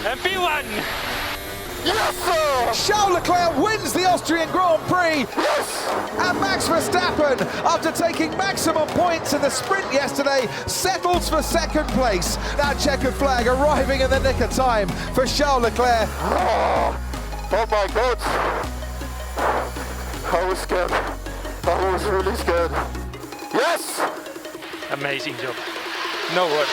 MP1! Yes, sir! Charles Leclerc wins the Austrian Grand Prix. Yes! And Max Verstappen, after taking maximum points in the sprint yesterday, settles for second place. That checkered flag arriving in the nick of time for Charles Leclerc. Oh my God! I was scared. I was really scared. Yes! Amazing job. No words.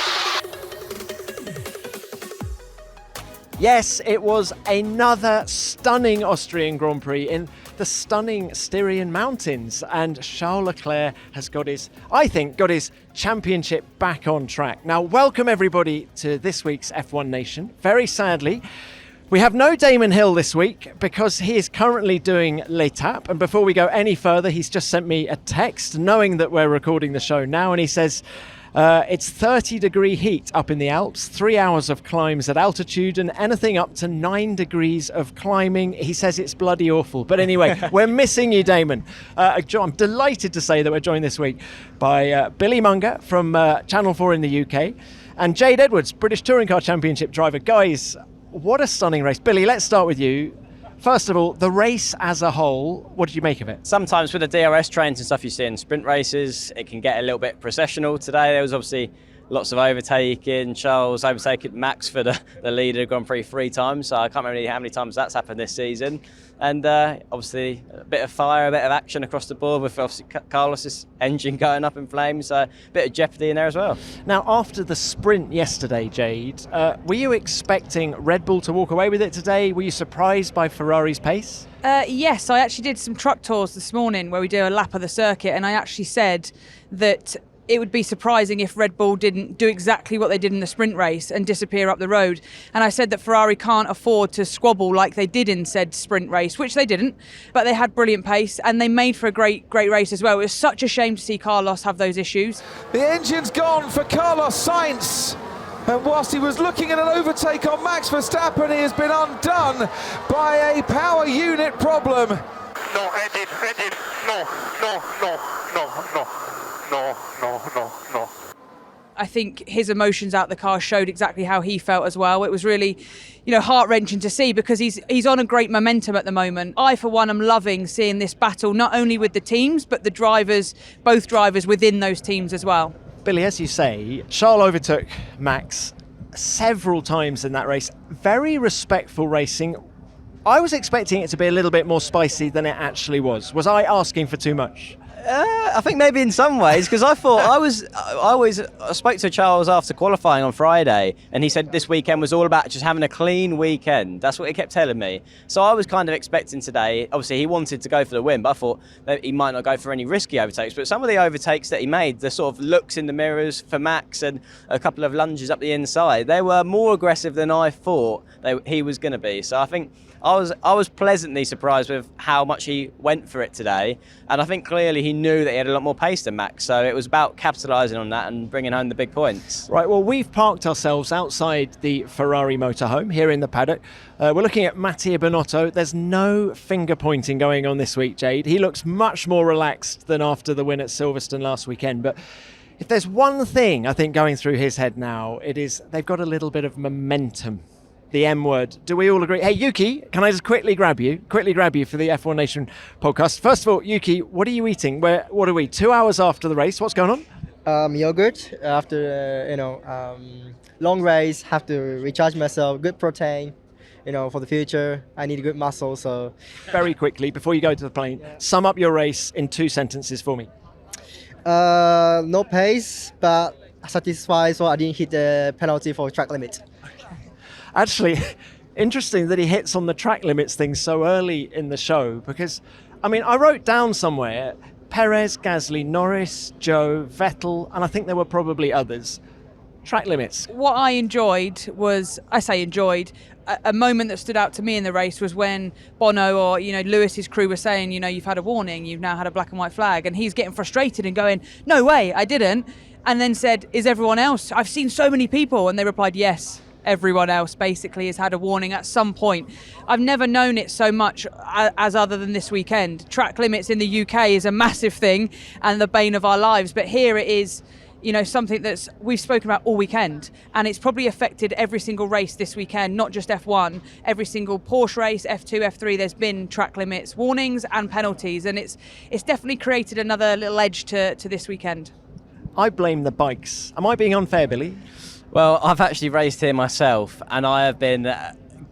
Yes, it was another stunning Austrian Grand Prix in the stunning Styrian Mountains, and Charles Leclerc has got his championship back on track. Now, welcome everybody to this week's F1 Nation. Very sadly, we have no Damon Hill this week because he is currently doing l'étape, and before we go any further, he's just sent me a text knowing that we're recording the show now, and he says, it's 30-degree heat up in the Alps, 3 hours of climbs at altitude, and anything up to 9 degrees of climbing. He says it's bloody awful. But anyway, we're missing you, Damon. I'm delighted to say that we're joined this week by Billy Monger from Channel 4 in the UK and Jade Edwards, British Touring Car Championship driver. Guys, what a stunning race. Billy, let's start with you. First of all, the race as a whole, what did you make of it? Sometimes with the DRS trains and stuff you see in sprint races, it can get a little bit processional. Today there was obviously lots of overtaking. Charles overtaken Max for the leader of Grand Prix 3 times, so I can't remember how many times that's happened this season. And obviously a bit of fire, a bit of action across the board with obviously Carlos's engine going up in flames, so a bit of jeopardy in there as well. Now, after the sprint yesterday, Jade, were you expecting Red Bull to walk away with it today? Were you surprised by Ferrari's pace? Yes, I actually did some truck tours this morning where we do a lap of the circuit, and I actually said that it would be surprising if Red Bull didn't do exactly what they did in the sprint race and disappear up the road. And I said that Ferrari can't afford to squabble like they did in said sprint race, which they didn't, but they had brilliant pace and they made for a great race as well. It was such a shame to see Carlos have those issues. The engine's gone for Carlos Sainz. And whilst he was looking at an overtake on Max Verstappen, he has been undone by a power unit problem. No, engine, no. I think his emotions out the car showed exactly how he felt as well. It was really, heart-wrenching to see because he's on a great momentum at the moment. I, for one, am loving seeing this battle, not only with the teams, but the drivers, both drivers within those teams as well. Billy, as you say, Charles overtook Max several times in that race. Very respectful racing. I was expecting it to be a little bit more spicy than it actually was. Was I asking for too much? I think maybe in some ways, because I thought I spoke to Charles after qualifying on Friday, and he said this weekend was all about just having a clean weekend. That's what he kept telling me. So I was kind of expecting today, obviously he wanted to go for the win, but I thought that he might not go for any risky overtakes. But some of the overtakes that he made, the sort of looks in the mirrors for Max and a couple of lunges up the inside, they were more aggressive than I thought he was going to be. So I think I was pleasantly surprised with how much he went for it today, and I think clearly he knew that he had a lot more pace than Max, so it was about capitalising on that and bringing home the big points. Right, well, we've parked ourselves outside the Ferrari motorhome here in the paddock. We're looking at Mattia Binotto. There's no finger pointing going on this week, Jade. He looks much more relaxed than after the win at Silverstone last weekend, but if there's one thing I think going through his head now, it is they've got a little bit of momentum. The M word. Do we all agree? Hey, Yuki, can I just quickly grab you for the F1 Nation podcast? First of all, Yuki, what are you eating? What are we, 2 hours after the race? What's going on? Yogurt after, long race, have to recharge myself, good protein, for the future. I need good muscle, so. Very quickly, before you go to the plane, sum up your race in 2 sentences for me. No pace, but satisfied, so I didn't hit the penalty for track limit. Actually, interesting that he hits on the track limits thing so early in the show because, I wrote down somewhere Perez, Gasly, Norris, Joe, Vettel, and I think there were probably others. Track limits. What I enjoyed was, a moment that stood out to me in the race was when Bono or, Lewis's crew were saying, you've had a warning, you've now had a black and white flag, and he's getting frustrated and going, no way, I didn't, and then said, is everyone else? I've seen so many people, and they replied, yes. Everyone else basically has had a warning at some point. I've never known it so much as other than this weekend. Track limits in the UK is a massive thing and the bane of our lives, but here it is, something that's we've spoken about all weekend, and it's probably affected every single race this weekend, not just F1, every single Porsche race, F2, F3, there's been track limits, warnings and penalties, and it's definitely created another little edge to this weekend. I blame the bikes. Am I being unfair, Billy? Well, I've actually raced here myself, and I have been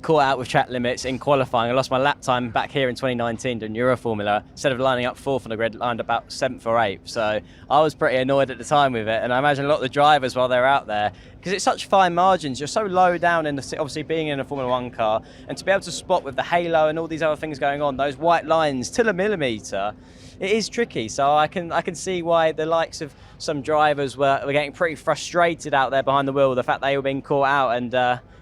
caught out with track limits in qualifying. I lost my lap time back here in 2019 doing Euroformula. Instead of lining up 4th on the grid, lined about 7th or 8th. So I was pretty annoyed at the time with it, and I imagine a lot of the drivers while they're out there, because it's such fine margins, you're so low down in obviously being in a Formula 1 car, and to be able to spot with the halo and all these other things going on, those white lines till a millimetre, it is tricky. So I can see why the likes of some drivers were getting pretty frustrated out there behind the wheel, the fact they were being caught out.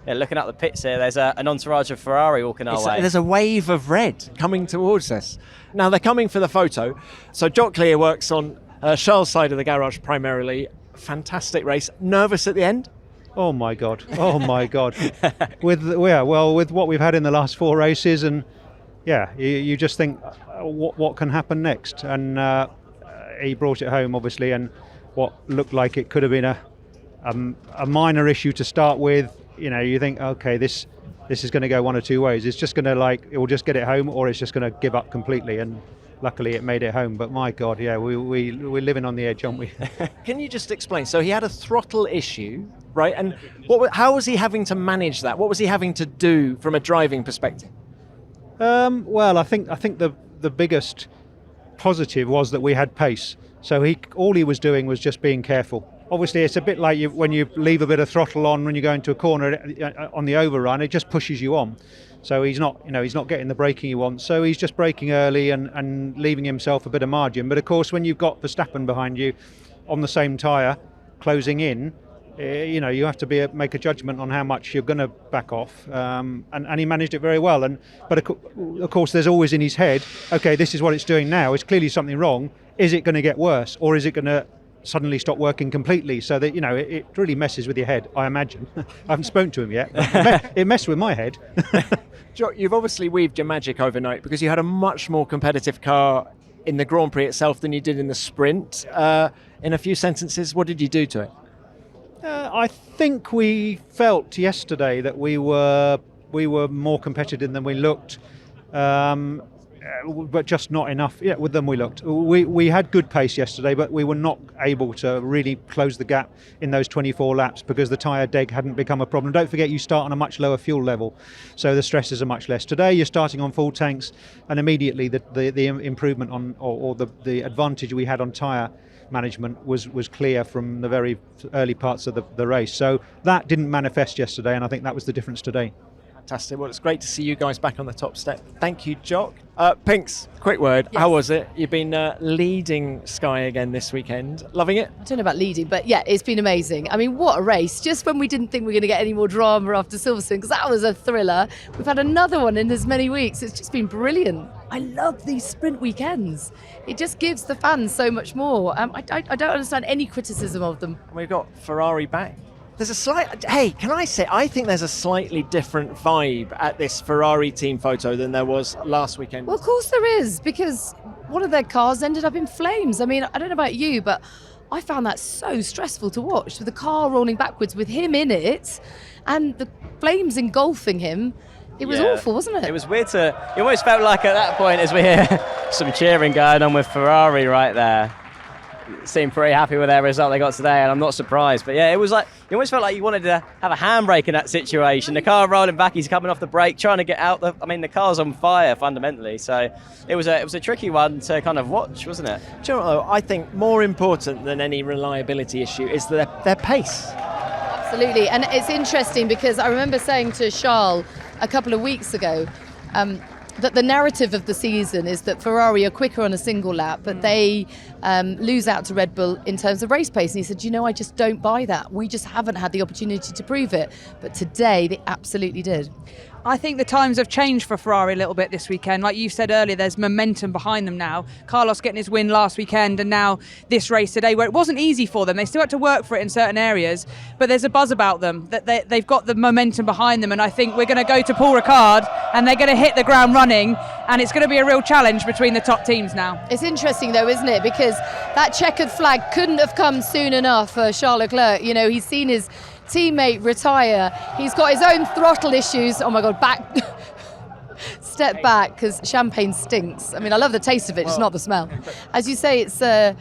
And looking up the pits here, there's an entourage of Ferrari walking our way. There's a wave of red coming towards us. Now they're coming for the photo. So Jock Clear works on Charles' side of the garage primarily. Fantastic race. Nervous at the end? Oh my God! Oh my God! With what we've had in the last 4 races, and you just think what can happen next. And he brought it home, obviously, and what looked like it could have been a minor issue to start with. You think, okay, this is going to go one or two ways. It's just going to it will just get it home, or it's just going to give up completely. And luckily, it made it home. But my God, we're living on the edge, aren't we? Can you just explain? So he had a throttle issue, right? And how was he having to manage that? What was he having to do from a driving perspective? Well, I think the biggest positive was that we had pace. So all he was doing was just being careful. Obviously, it's a bit like when you leave a bit of throttle on when you go into a corner on the overrun, it just pushes you on. So he's not getting the braking he wants. So he's just braking early and leaving himself a bit of margin. But of course, when you've got Verstappen behind you on the same tyre, closing in, you have to make a judgment on how much you're going to back off. And he managed it very well. But of course, there's always in his head, okay, this is what it's doing now. It's clearly something wrong. Is it going to get worse, or is it going to suddenly stop working completely? So that it really messes with your head, I imagine. I haven't spoken to him yet. It messed with my head. Jock, you've obviously weaved your magic overnight because you had a much more competitive car in the Grand Prix itself than you did in the sprint. In a few sentences, what did you do to it? I think we felt yesterday that we were more competitive than we looked. But just not enough. Yeah, with them we looked. We had good pace yesterday, but we were not able to really close the gap in those 24 laps because the tyre deg hadn't become a problem. Don't forget, you start on a much lower fuel level, so the stresses are much less. Today you're starting on full tanks, and immediately the improvement on or the advantage we had on tyre management was clear from the very early parts of the race. So that didn't manifest yesterday, and I think that was the difference today. Fantastic. Well, it's great to see you guys back on the top step. Thank you, Jock. Pinks, quick word. Yes. How was it? You've been leading Sky again this weekend. Loving it? I don't know about leading, but yeah, it's been amazing. I mean, what a race. Just when we didn't think we were going to get any more drama after Silverstone, because that was a thriller. We've had another one in as many weeks. It's just been brilliant. I love these sprint weekends. It just gives the fans so much more. I don't understand any criticism of them. We've got Ferrari back. Can I say, I think there's a slightly different vibe at this Ferrari team photo than there was last weekend. Well, of course there is, because one of their cars ended up in flames. I mean, I don't know about you, but I found that so stressful to watch, with the car rolling backwards with him in it and the flames engulfing him. It was awful, wasn't it? It was weird you almost felt like at that point, as we hear some cheering going on with Ferrari right there, seemed pretty happy with their result they got today, and I'm not surprised. But yeah, it was like you almost felt like you wanted to have a handbrake in that situation. The car rolling back, he's coming off the brake, trying to get out. The car's on fire fundamentally. So it was a tricky one to kind of watch, wasn't it? Do you know what, though? I think more important than any reliability issue is their pace. Absolutely, and it's interesting because I remember saying to Charles a couple of weeks ago that the narrative of the season is that Ferrari are quicker on a single lap, but they lose out to Red Bull in terms of race pace. And he said, I just don't buy that. We just haven't had the opportunity to prove it. But today, they absolutely did. I think the times have changed for Ferrari a little bit this weekend. Like you said earlier, there's momentum behind them now. Carlos getting his win last weekend and now this race today, where it wasn't easy for them. They still had to work for it in certain areas, but there's a buzz about them, that they've got the momentum behind them. And I think we're going to go to Paul Ricard and they're going to hit the ground running, and it's going to be a real challenge between the top teams now. It's interesting though, isn't it? Because that checkered flag couldn't have come soon enough for Charles Leclerc. You know, he's seen his teammate retire. He's got his own throttle issues. Oh my God, back. Step back, because champagne stinks. I mean, I love the taste of it, just not the smell. As you say, it's a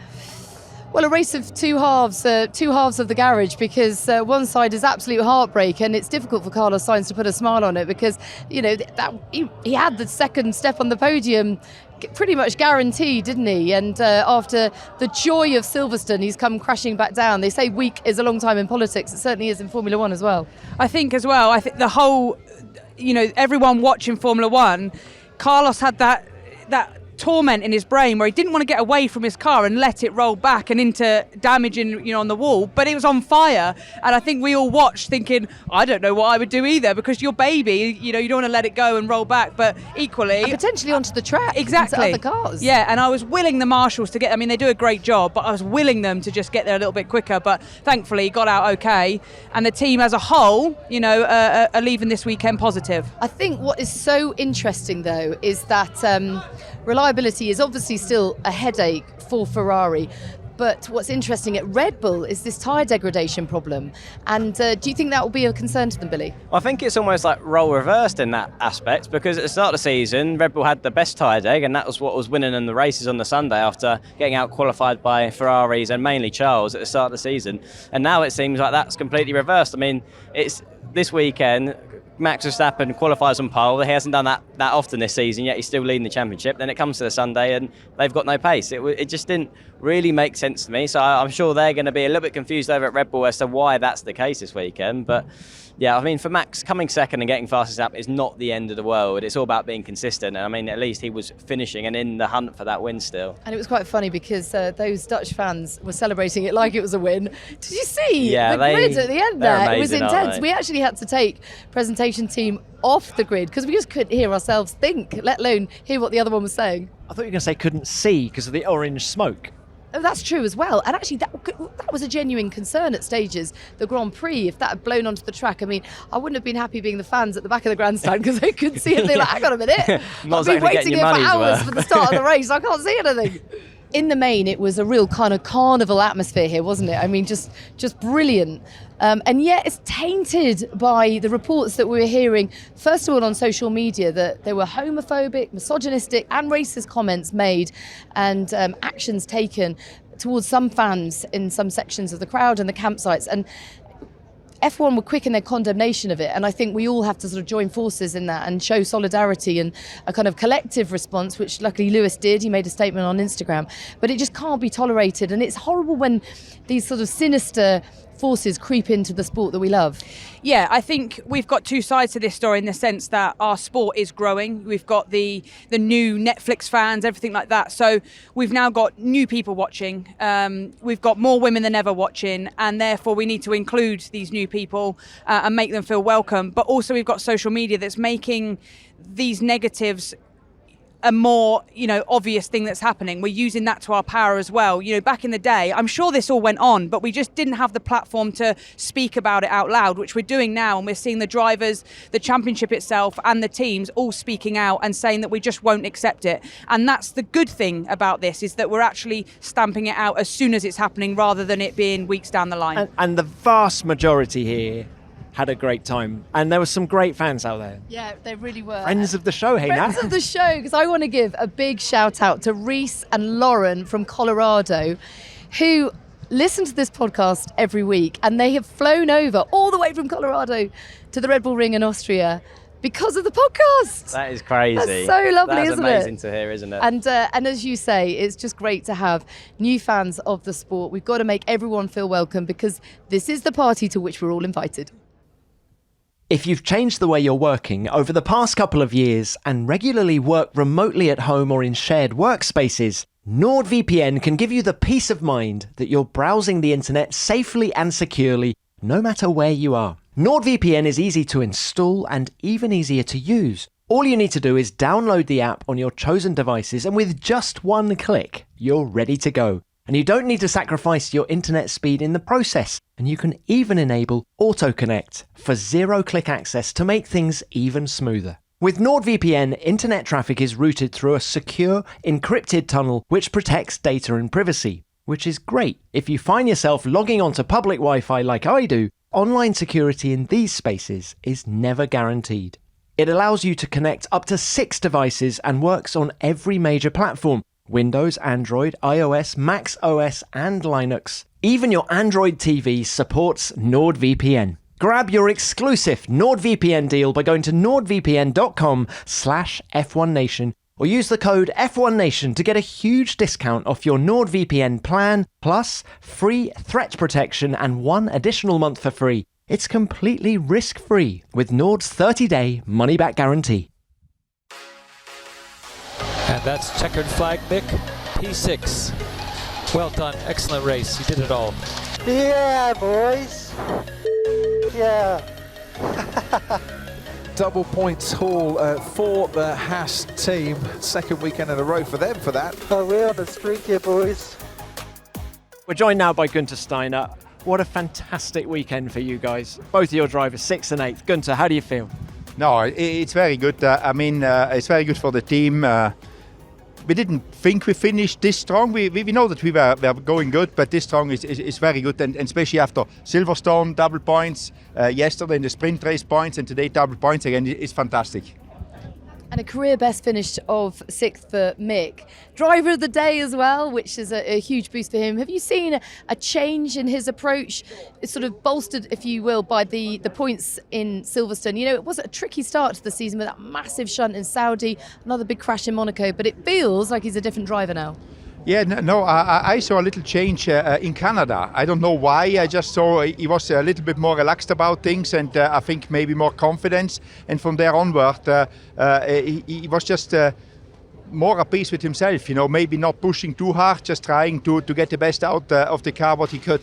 race of two halves of the garage, because one side is absolute heartbreak, and it's difficult for Carlos Sainz to put a smile on it, because, you know, that he had the second step on the podium pretty much guaranteed, didn't he? And after the joy of Silverstone, he's come crashing back down. They say week is a long time in politics. It certainly is in Formula One as well. I think the whole, you know, everyone watching Formula One, Carlos had that torment in his brain where he didn't want to get away from his car and let it roll back and into damaging, you know, on the wall, but it was on fire. And I think we all watched thinking, I don't know what I would do either, because your baby, you know, you don't want to let it go and roll back, but equally and potentially onto the track, exactly, into other cars. Yeah, and I was willing the marshals to get, I mean, they do a great job, but I was willing them to just get there a little bit quicker, but thankfully he got out okay, and the team as a whole, you know, are leaving this weekend positive. I think what is so interesting though is that reliability is obviously still a headache for Ferrari, but what's interesting at Red Bull is this tyre degradation problem. And do you think that will be a concern to them, Billy? I think it's almost like role reversed in that aspect, because at the start of the season, Red Bull had the best tyre deg, and that was what was winning in the races on the Sunday after getting out qualified by Ferraris and mainly Charles at the start of the season. And now it seems like that's completely reversed. I mean, it's this weekend, Max Verstappen qualifies on pole. He hasn't done that often this season, yet he's still leading the championship. Then it comes to the Sunday and they've got no pace. It just didn't really make sense to me. So I'm sure they're going to be a little bit confused over at Red Bull as to why that's the case this weekend. But yeah, I mean, for Max, coming second and getting fastest lap is not the end of the world. It's all about being consistent. And I mean, at least he was finishing and in the hunt for that win still. And it was quite funny because those Dutch fans were celebrating it like it was a win. Did you see the grid at the end there? Amazing, it was intense. We actually had to take presentation team off the grid because we just couldn't hear ourselves think, let alone hear what the other one was saying. I thought you were going to say couldn't see because of the orange smoke. Oh, that's true as well. And actually, that was a genuine concern at stages. The Grand Prix, if that had blown onto the track, I mean, I wouldn't have been happy being the fans at the back of the grandstand because they couldn't see it. They're like, hang on a minute. I've been waiting here for hours for the start of the race. I can't see anything. In the main, it was a real kind of carnival atmosphere here, wasn't it? I mean, just brilliant. And yet it's tainted by the reports that we were hearing, first of all on social media, that there were homophobic, misogynistic and racist comments made and actions taken towards some fans in some sections of the crowd and the campsites. And F1 were quick in their condemnation of it, and I think we all have to sort of join forces in that and show solidarity and a kind of collective response, which luckily Lewis did. He made a statement on Instagram, but it just can't be tolerated, and it's horrible when these sort of sinister forces creep into the sport that we love. Yeah, I think we've got two sides to this story in the sense that our sport is growing. We've got the new Netflix fans, everything like that. So we've now got new people watching. We've got more women than ever watching, and therefore we need to include these new people and make them feel welcome. But also we've got social media that's making these negatives a more, you know, obvious thing that's happening. We're using that to our power as well. You know, back in the day, I'm sure this all went on, but we just didn't have the platform to speak about it out loud, which we're doing now. And we're seeing the drivers, the championship itself and the teams all speaking out and saying that we just won't accept it. And that's the good thing about this, is that we're actually stamping it out as soon as it's happening rather than it being weeks down the line. And the vast majority here had a great time, and there were some great fans out there. Yeah, they really were. Friends of the show, hey Friends Nat. of the show, because I want to give a big shout out to Reese and Lauren from Colorado, who listen to this podcast every week, and they have flown over all the way from Colorado to the Red Bull Ring in Austria because of the podcast. That is crazy. That's so lovely, That's isn't it? amazing to hear, isn't it? And as you say, it's just great to have new fans of the sport. We've got to make everyone feel welcome because this is the party to which we're all invited. If you've changed the way you're working over the past couple of years and regularly work remotely at home or in shared workspaces, NordVPN can give you the peace of mind that you're browsing the internet safely and securely, no matter where you are. NordVPN is easy to install and even easier to use. All you need to do is download the app on your chosen devices, and with just one click, you're ready to go. And you don't need to sacrifice your internet speed in the process. And you can even enable AutoConnect for zero-click access to make things even smoother. With NordVPN, internet traffic is routed through a secure, encrypted tunnel which protects data and privacy, which is great if you find yourself logging onto public Wi-Fi like I do. Online security in these spaces is never guaranteed. It allows you to connect up to 6 devices and works on every major platform: Windows, Android, iOS, Mac OS, and Linux. Even your Android TV supports NordVPN. Grab your exclusive NordVPN deal by going to nordvpn.com/F1Nation or use the code F1Nation to get a huge discount off your NordVPN plan, plus free threat protection and 1 additional month for free. It's completely risk-free with Nord's 30-day money-back guarantee. And that's checkered flag, Mick, P6. Well done, excellent race, you did it all. Yeah, boys. Yeah. Double points haul for the Haas team. Second weekend in a row for them for that. Oh, we're on the streak here, boys. We're joined now by Guenther Steiner. What a fantastic weekend for you guys. Both of your drivers, 6th and 8th. Guenther, how do you feel? No, it's very good. It's very good for the team. We didn't think we finished this strong. We know that we were going good, but this strong is very good, and especially after Silverstone double points, yesterday in the sprint race points, and today double points again. It's fantastic. And a career best finish of 6th for Mick. Driver of the day as well, which is a huge boost for him. Have you seen a change in his approach? It's sort of bolstered, if you will, by the points in Silverstone. You know, it was a tricky start to the season with that massive shunt in Saudi, another big crash in Monaco, but it feels like he's a different driver now. Yeah, no, I saw a little change in Canada. I don't know why. I just saw he was a little bit more relaxed about things, and I think maybe more confidence. And from there onward, he was just more at peace with himself. You know, maybe not pushing too hard, just trying to get the best out of the car what he could.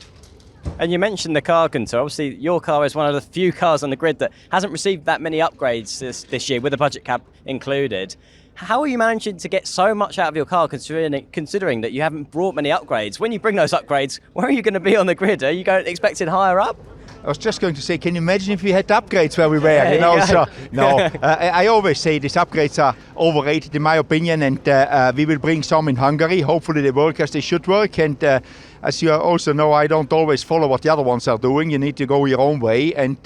And you mentioned the car, Guenther. Obviously, your car is one of the few cars on the grid that hasn't received that many upgrades this year, with the budget cap included. How are you managing to get so much out of your car, considering that you haven't brought many upgrades? When you bring those upgrades, where are you going to be on the grid? Are you expected higher up? I was just going to say, can you imagine if we had upgrades where we were? You know, so no. I always say these upgrades are overrated in my opinion, and we will bring some in Hungary. Hopefully they work as they should work, and as you also know, I don't always follow what the other ones are doing. You need to go your own way, and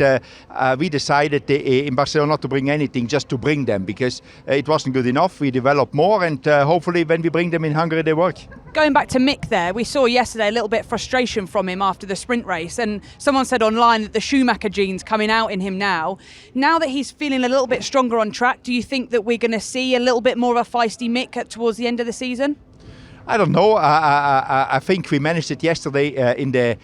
we decided in Barcelona not to bring anything, just to bring them, because it wasn't good enough. We developed more, and hopefully when we bring them in Hungary they work. Going back to Mick there, we saw yesterday a little bit of frustration from him after the sprint race, and someone said online that the Schumacher gene's coming out in him now. Now that he's feeling a little bit stronger on track, do you think that we're going to see a little bit more of a feisty Mick towards the end of the season? I don't know. I think we managed it yesterday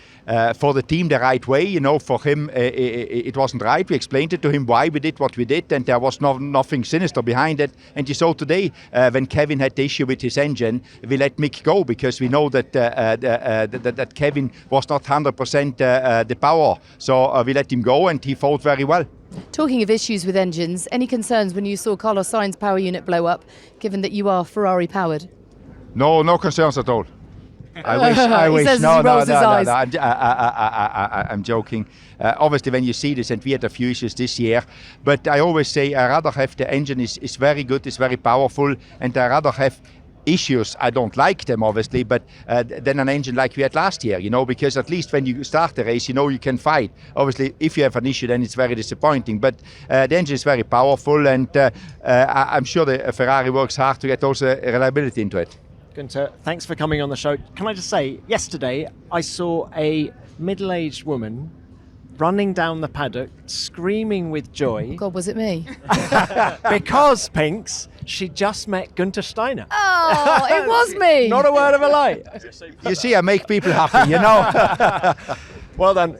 for the team the right way. You know, for him it wasn't right. We explained it to him why we did what we did, and there was nothing sinister behind it. And you saw today when Kevin had the issue with his engine, we let Mick go because we know that that Kevin was not 100% the power. So we let him go, and he fought very well. Talking of issues with engines, any concerns when you saw Carlos Sainz's power unit blow up, given that you are Ferrari powered? No concerns at all. I wish. Says no, I'm joking. Obviously, when you see this, and we had a few issues this year, but I always say I rather have the engine is very good, it's very powerful, and I rather have issues. I don't like them, obviously, but than an engine like we had last year, you know, because at least when you start the race, you know you can fight. Obviously, if you have an issue, then it's very disappointing, but the engine is very powerful, and I'm sure the Ferrari works hard to get also reliability into it. Guenther, thanks for coming on the show. Can I just say, yesterday I saw a middle-aged woman running down the paddock, screaming with joy. Oh God, was it me? Because, Pinks, she just met Guenther Steiner. Oh, it was me. Not a word of a lie. You see, I make people happy, you know. Well done.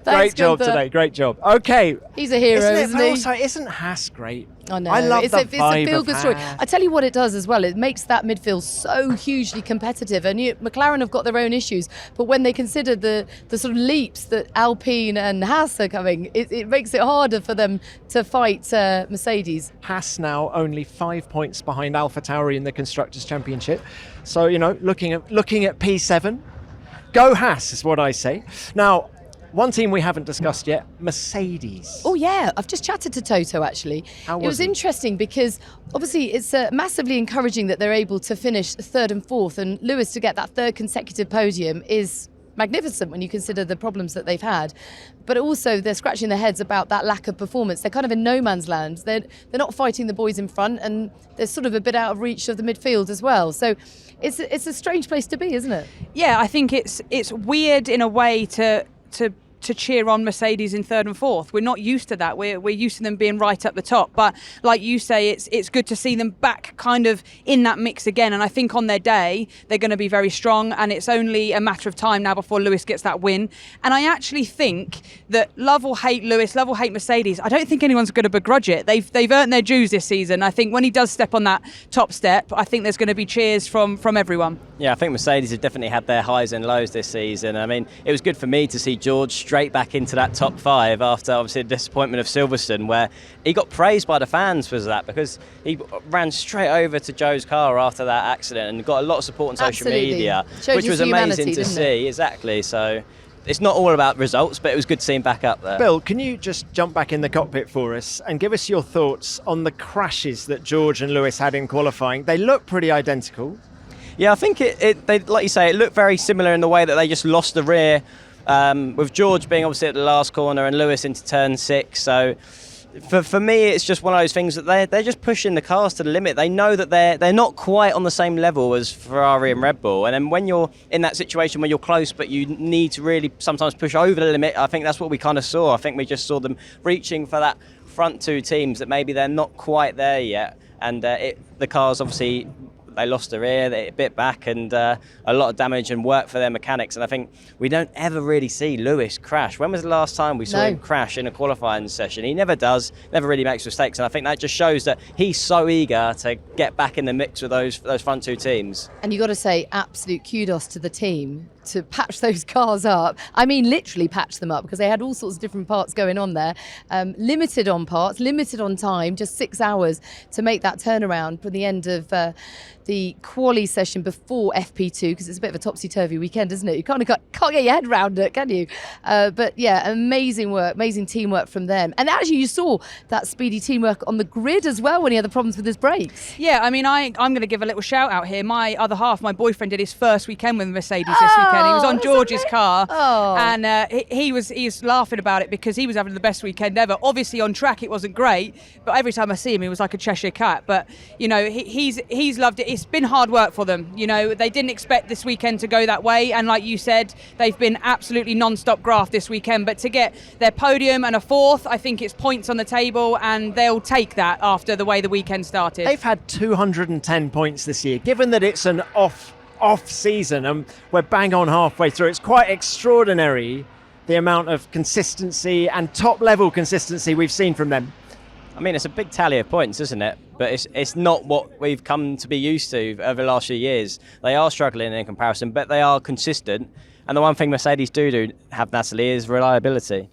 Great job Guenther. today. Great job. Okay. He's a hero, isn't he? Also, isn't Haas great? I know. I love it's the a vibe feel-good of story. Haas. I tell you what it does as well. It makes that midfield so hugely competitive. And McLaren have got their own issues, but when they consider the sort of leaps that Alpine and Haas are coming, it makes it harder for them to fight Mercedes. Haas now only 5 points behind AlphaTauri in the Constructors' Championship. So, looking at P7, go Haas is what I say. Now, one team we haven't discussed yet, Mercedes. Oh yeah, I've just chatted to Toto actually. How it was it? interesting because obviously it's massively encouraging that they're able to finish third and fourth, and Lewis to get that third consecutive podium is magnificent when you consider the problems that they've had. But also they're scratching their heads about that lack of performance. They're kind of in no man's land. They're not fighting the boys in front, and they're sort of a bit out of reach of the midfield as well. So it's a strange place to be, isn't it? Yeah, I think it's weird in a way to cheer on Mercedes in third and fourth. We're not used to that. We're used to them being right up the top. But like you say, it's good to see them back kind of in that mix again. And I think on their day, they're going to be very strong. And it's only a matter of time now before Lewis gets that win. And I actually think that love or hate Lewis, love or hate Mercedes, I don't think anyone's going to begrudge it. They've earned their dues this season. I think when he does step on that top step, I think there's going to be cheers from everyone. Yeah, I think Mercedes have definitely had their highs and lows this season. I mean, it was good for me to see George straight back into that top five after obviously the disappointment of Silverstone, where he got praised by the fans for that because he ran straight over to Joe's car after that accident and got a lot of support on social Absolutely. media, Showed which his was amazing humanity, to didn't see. Exactly. So it's not all about results, but it was good to see him back up there. Bill, can you just jump back in the cockpit for us and give us your thoughts on the crashes that George and Lewis had in qualifying? They look pretty identical. Yeah, I think they, like you say, it looked very similar in the way that they just lost the rear, with George being obviously at the last corner and Lewis into turn 6. So for me, it's just one of those things that they're just pushing the cars to the limit. They know that they're not quite on the same level as Ferrari and Red Bull. And then when you're in that situation where you're close, but you need to really sometimes push over the limit, I think that's what we kind of saw. I think we just saw them reaching for that front two teams that maybe they're not quite there yet. And the cars obviously, they lost the rear, they bit back, and a lot of damage and work for their mechanics. And I think we don't ever really see Lewis crash. When was the last time we saw him crash in a qualifying session? He never does, never really makes mistakes. And I think that just shows that he's so eager to get back in the mix with those front two teams. And you got to say absolute kudos to the team to patch those cars up. I mean, literally patch them up, because they had all sorts of different parts going on there. Limited on parts, limited on time, just 6 hours to make that turnaround for the end of the quali session before FP2, because it's a bit of a topsy-turvy weekend, isn't it? You can't get your head around it, can you? But yeah, amazing work, amazing teamwork from them. And actually you saw that speedy teamwork on the grid as well when he had the problems with his brakes. Yeah, I mean, I'm going to give a little shout out here. My other half, my boyfriend, did his first weekend with Mercedes this weekend. He was on George's car, and he was laughing about it because he was having the best weekend ever. Obviously on track it wasn't great, but every time I see him he was like a Cheshire cat. But you know, he's loved it. It's been hard work for them. You know, they didn't expect this weekend to go that way, and like you said, they've been absolutely non-stop graft this weekend. But to get their podium and a fourth, I think it's points on the table, and they'll take that after the way the weekend started. They've had 210 points this year. Given that it's an off season and we're bang on halfway through, it's quite extraordinary the amount of consistency and top level consistency we've seen from them. I mean, it's a big tally of points, isn't it? But it's not what we've come to be used to over the last few years. They are struggling in comparison, but they are consistent. And the one thing Mercedes do have, Natalie, is reliability.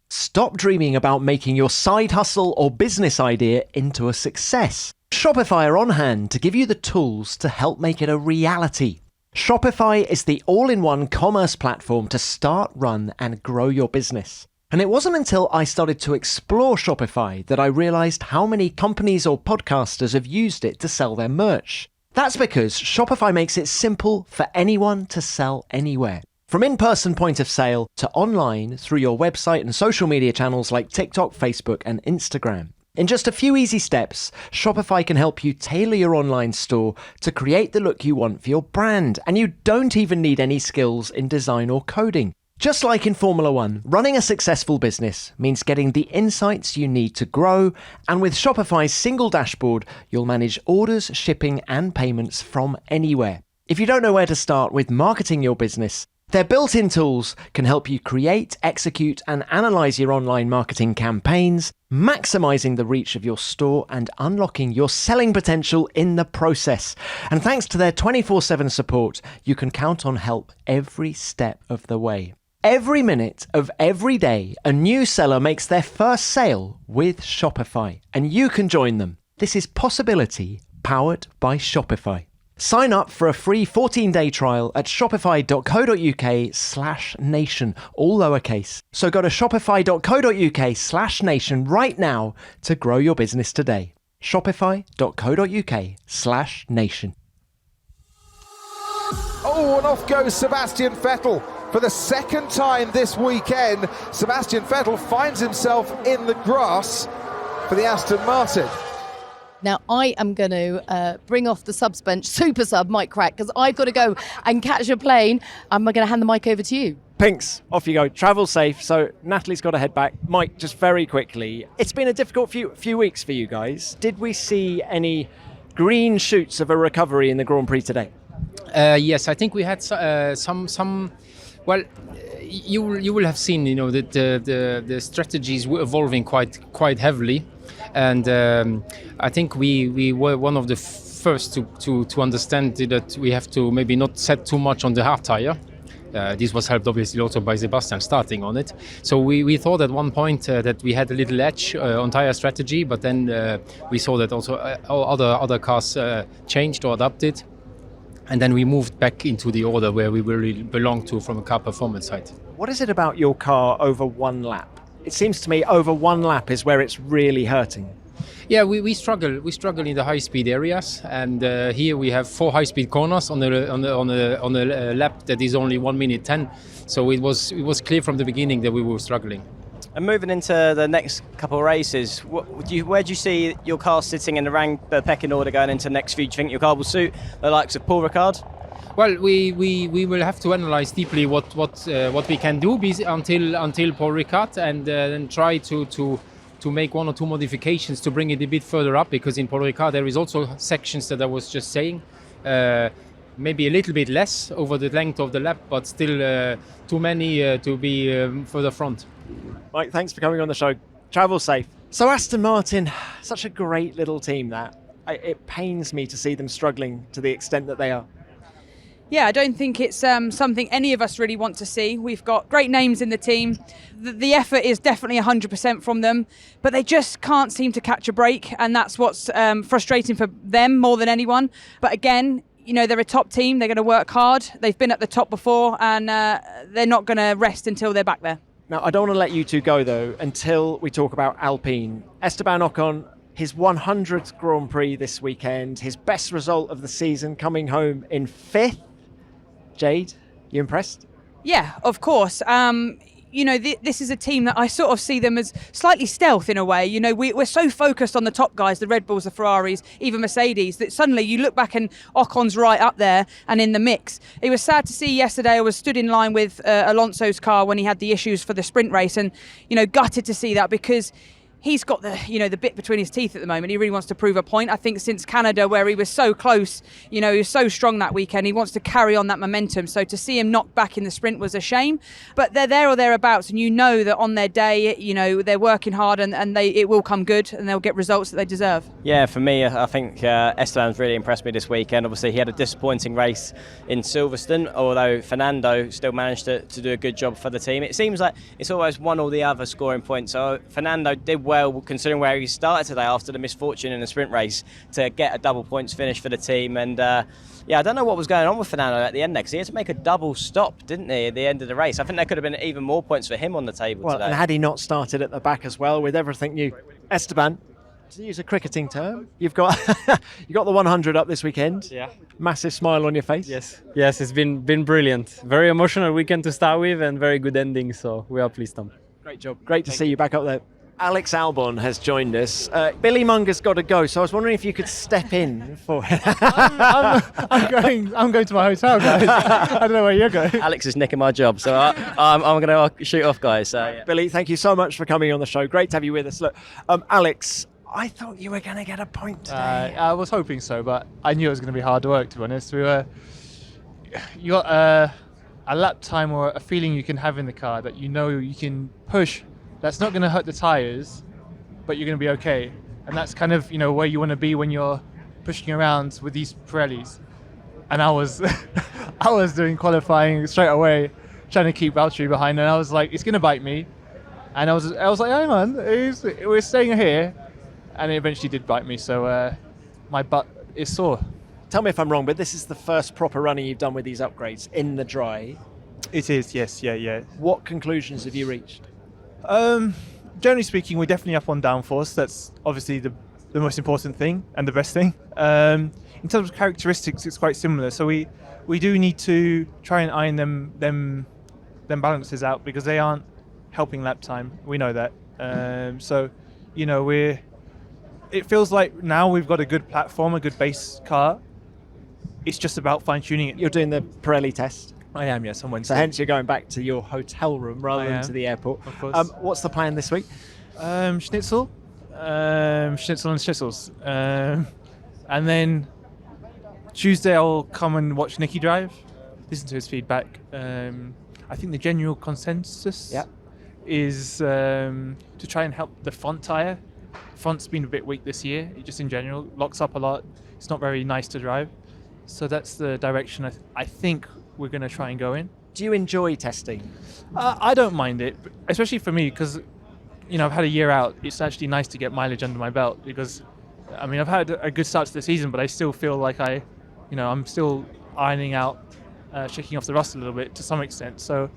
Stop dreaming about making your side hustle or business idea into a success. Shopify are on hand to give you the tools to help make it a reality. Shopify is the all-in-one commerce platform to start, run, and grow your business. And it wasn't until I started to explore Shopify that I realized how many companies or podcasters have used it to sell their merch. That's because Shopify makes it simple for anyone to sell anywhere. From in-person point of sale to online through your website and social media channels like TikTok, Facebook, and Instagram. In just a few easy steps, Shopify can help you tailor your online store to create the look you want for your brand, and you don't even need any skills in design or coding. Just like in Formula One, running a successful business means getting the insights you need to grow, and with Shopify's single dashboard, you'll manage orders, shipping, and payments from anywhere. If you don't know where to start with marketing your business, Their built-in tools can help you create, execute, and analyze your online marketing campaigns, maximizing the reach of your store and unlocking your selling potential in the process. And thanks to their 24/7 support, you can count on help every step of the way. Every minute of every day, a new seller makes their first sale with Shopify, and you can join them. This is Possibility, powered by Shopify. Sign up for a free 14-day trial at shopify.co.uk/nation, all lowercase. So go to shopify.co.uk/nation right now to grow your business today. Shopify.co.uk/nation. Oh, and off goes Sebastian Vettel. For the second time this weekend, Sebastian Vettel finds himself in the grass for the Aston Martin. Now, I am going to bring off the subs bench, super sub, Mike Krack, because I've got to go and catch a plane. I'm going to hand the mic over to you. Pinks, off you go. Travel safe. So Natalie's got to head back. Mike, just very quickly, it's been a difficult few weeks for you guys. Did we see any green shoots of a recovery in the Grand Prix today? Yes, I think we had some. Well, you will have seen, that the strategies were evolving quite heavily. And I think we were one of the first to understand that we have to maybe not set too much on the hard tire. This was helped obviously also by Sebastian starting on it. So we thought at one point that we had a little edge on tire strategy, but then we saw that also other cars changed or adapted. And then we moved back into the order where we really belong to from a car performance side. What is it about your car over one lap? It seems to me over one lap is where it's really hurting. Yeah, we struggle. We struggle in the high-speed areas, and here we have 4 high-speed corners on a lap that is only 1 minute 10. So it was clear from the beginning that we were struggling. And moving into the next couple of races, where do you see your car sitting in the pecking order going into the next few? Do you think your car will suit the likes of Paul Ricard? Well, we will have to analyze deeply what we can do until Paul Ricard, and then try to make 1 or 2 modifications to bring it a bit further up, because in Paul Ricard there is also sections that I was just saying, maybe a little bit less over the length of the lap, but still too many to be further front. Mike, thanks for coming on the show. Travel safe. So Aston Martin, such a great little team that. It pains me to see them struggling to the extent that they are. Yeah, I don't think it's something any of us really want to see. We've got great names in the team. The effort is definitely 100% from them, but they just can't seem to catch a break, and that's what's frustrating for them more than anyone. But again, they're a top team. They're going to work hard. They've been at the top before, and they're not going to rest until they're back there. Now, I don't want to let you two go, though, until we talk about Alpine. Esteban Ocon, his 100th Grand Prix this weekend, his best result of the season, coming home in 5th. Jade, you impressed? Yeah, of course. This is a team that I sort of see them as slightly stealth in a way. We're so focused on the top guys, the Red Bulls, the Ferraris, even Mercedes, that suddenly you look back and Ocon's right up there and in the mix. It was sad to see yesterday. I was stood in line with Alonso's car when he had the issues for the sprint race, and gutted to see that, because he's got the bit between his teeth at the moment. He really wants to prove a point. I think since Canada, where he was so close, he was so strong that weekend, he wants to carry on that momentum. So to see him knocked back in the sprint was a shame. But they're there or thereabouts, and that on their day, they're working hard, and it will come good, and they'll get results that they deserve. Yeah, for me, I think Esteban's really impressed me this weekend. Obviously, he had a disappointing race in Silverstone, although Fernando still managed to do a good job for the team. It seems like it's always one or the other scoring point. So Fernando did well, considering where he started today after the misfortune in the sprint race, to get a double points finish for the team. And I don't know what was going on with Fernando at the end there, because he had to make a double stop, didn't he, at the end of the race? I think there could have been even more points for him on the table today. And had he not started at the back as well, with everything new. Esteban, to use a cricketing term, you've got you got the 100 up this weekend. Yeah. Massive smile on your face. Yes, it's been brilliant. Very emotional weekend to start with, and very good ending. So we are pleased, Tom. Great job. Great to see you back up there. Alex Albon has joined us. Billy Munger's got to go, so I was wondering if you could step in for him. I'm going to my hotel, guys. I don't know where you're going. Alex is nicking my job, so I'm going to shoot off, guys. So, yeah. Billy, thank you so much for coming on the show. Great to have you with us. Look, Alex, I thought you were going to get a point today. I was hoping so, but I knew it was going to be hard work, to be honest. You got a lap time or a feeling you can have in the car that you know you can push. That's not going to hurt the tyres, but you're going to be okay. And that's kind of, where you want to be when you're pushing around with these Pirellis. And I was I was doing qualifying straight away, trying to keep Valtteri behind, and I was like, it's going to bite me. And I was like, hang on, we're staying here. And it eventually did bite me, so my butt is sore. Tell me if I'm wrong, but this is the first proper running you've done with these upgrades in the dry. It is, yes, yeah. What conclusions have you reached? Generally speaking, we're definitely up on downforce. That's obviously the most important thing and the best thing. In terms of characteristics, it's quite similar. So we do need to try and iron them balances out because they aren't helping lap time. We know that. It feels like now we've got a good platform, a good base car. It's just about fine-tuning it. You're doing the Pirelli test? I am, yes, on Wednesday. So hence you're going back to your hotel room rather than to the airport. Of course. What's the plan this week? Schnitzel and schnitzels. And then Tuesday I'll come and watch Nicky drive, listen to his feedback. I think the general consensus is to try and help the front tyre. Front's been a bit weak this year, just in general, locks up a lot. It's not very nice to drive. So that's the direction I think we're going to try and go in. Do you enjoy testing? I don't mind it, especially for me, because I've had a year out. It's actually nice to get mileage under my belt because, I've had a good start to the season, but I still feel like I'm still ironing out, shaking off the rust a little bit to some extent. So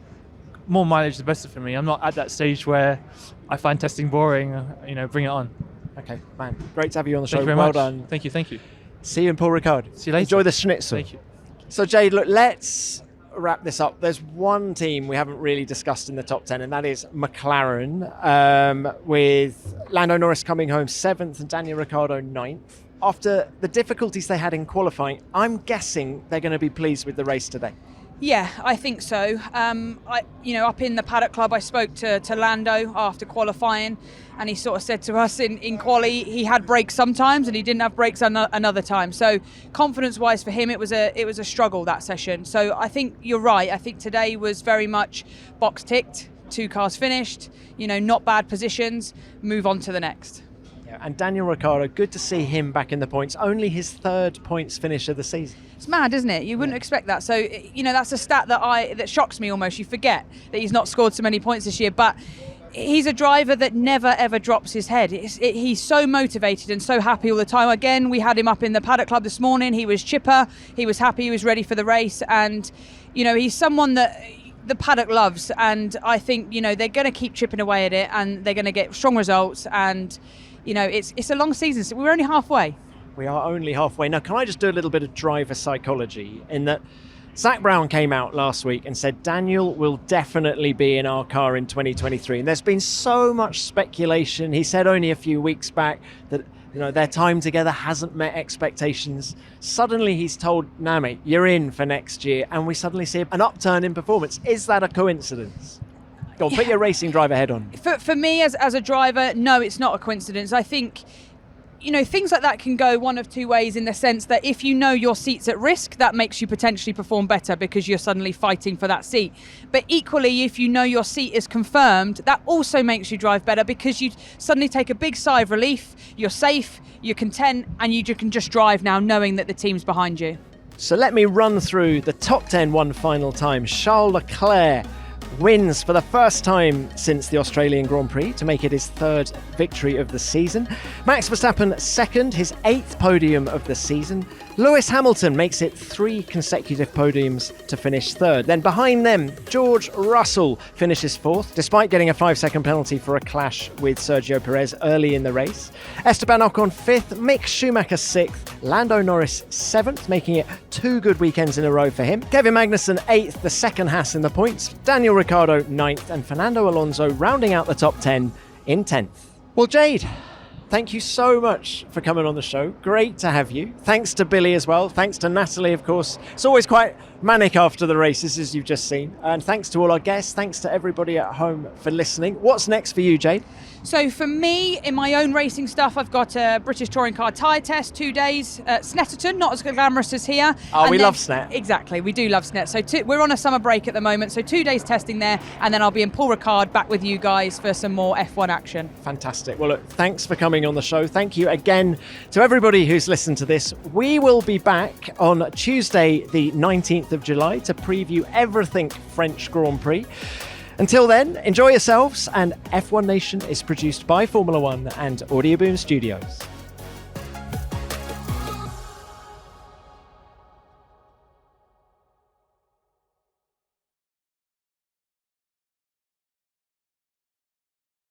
more mileage the better for me. I'm not at that stage where I find testing boring. Bring it on. Okay, man. Great to have you on the show. Thank you very well much. Done. Thank you. See you in Paul Ricard. See you later. Enjoy the schnitzel. Thank you. So Jade, look, let's wrap this up. There's one team we haven't really discussed in the top 10, and that is McLaren, with Lando Norris coming home 7th and Daniel Ricciardo 9th. After the difficulties they had in qualifying, I'm guessing they're going to be pleased with the race today. Yeah, I think so. Up in the paddock club, I spoke to Lando after qualifying, and he sort of said to us in quali he had brakes sometimes and he didn't have brakes another time. So confidence-wise for him, it was a struggle that session. So I think you're right. I think today was very much box ticked, 2 cars finished, not bad positions, move on to the next. Yeah, and Daniel Ricciardo, good to see him back in the points. Only his 3rd points finish of the season. It's mad, isn't it? You wouldn't expect that. So, that's a stat that shocks me almost. You forget that he's not scored so many points this year, but he's a driver that never ever drops his head. He's so motivated and so happy all the time. Again, we had him up in the paddock club this morning. He was chipper, he was happy, he was ready for the race, and he's someone that the paddock loves, and I think they're going to keep chipping away at it, and they're going to get strong results, and it's a long season, so we're only halfway. We are only halfway. Now, can I just do a little bit of driver psychology in that Zach Brown came out last week and said Daniel will definitely be in our car in 2023. And there's been so much speculation. He said only a few weeks back that their time together hasn't met expectations. Suddenly he's told, nah mate, you're in for next year, and we suddenly see an upturn in performance. Is that a coincidence? Go on, put your racing driver head on. For me as a driver, no, it's not a coincidence. I think things like that can go one of two ways, in the sense that if your seat's at risk, that makes you potentially perform better because you're suddenly fighting for that seat. But equally, if your seat is confirmed, that also makes you drive better because you suddenly take a big sigh of relief, you're safe, you're content, and you can just drive now knowing that the team's behind you. So let me run through the top 10 one final time. Charles Leclerc wins for the first time since the Australian Grand Prix to make it his 3rd victory of the season. Max Verstappen 2nd, his 8th podium of the season. Lewis Hamilton makes it 3 consecutive podiums to finish 3rd. Then behind them, George Russell finishes 4th, despite getting a 5-second penalty for a clash with Sergio Perez early in the race. Esteban Ocon 5th, Mick Schumacher 6th, Lando Norris 7th, making it 2 good weekends in a row for him. Kevin Magnussen 8th, the 2nd Haas in the points. Daniel Ricciardo 9th, and Fernando Alonso rounding out the top 10 in 10th. Well, Jade, thank you so much for coming on the show. Great to have you. Thanks to Billy as well. Thanks to Natalie, of course. It's always quite manic after the races, as you've just seen. And thanks to all our guests. Thanks to everybody at home for listening. What's next for you, Jade? So for me, in my own racing stuff, I've got a British Touring Car tyre test, 2 days at Snetterton, not as glamorous as here. Oh, we love Snet. Exactly, we do love Snet. So we're on a summer break at the moment, so 2 days testing there, and then I'll be in Paul Ricard back with you guys for some more F1 action. Fantastic. Well, look, thanks for coming on the show. Thank you again to everybody who's listened to this. We will be back on Tuesday, the 19th of July, to preview everything French Grand Prix. Until then, enjoy yourselves, and F1 Nation is produced by Formula One and Audioboom Studios.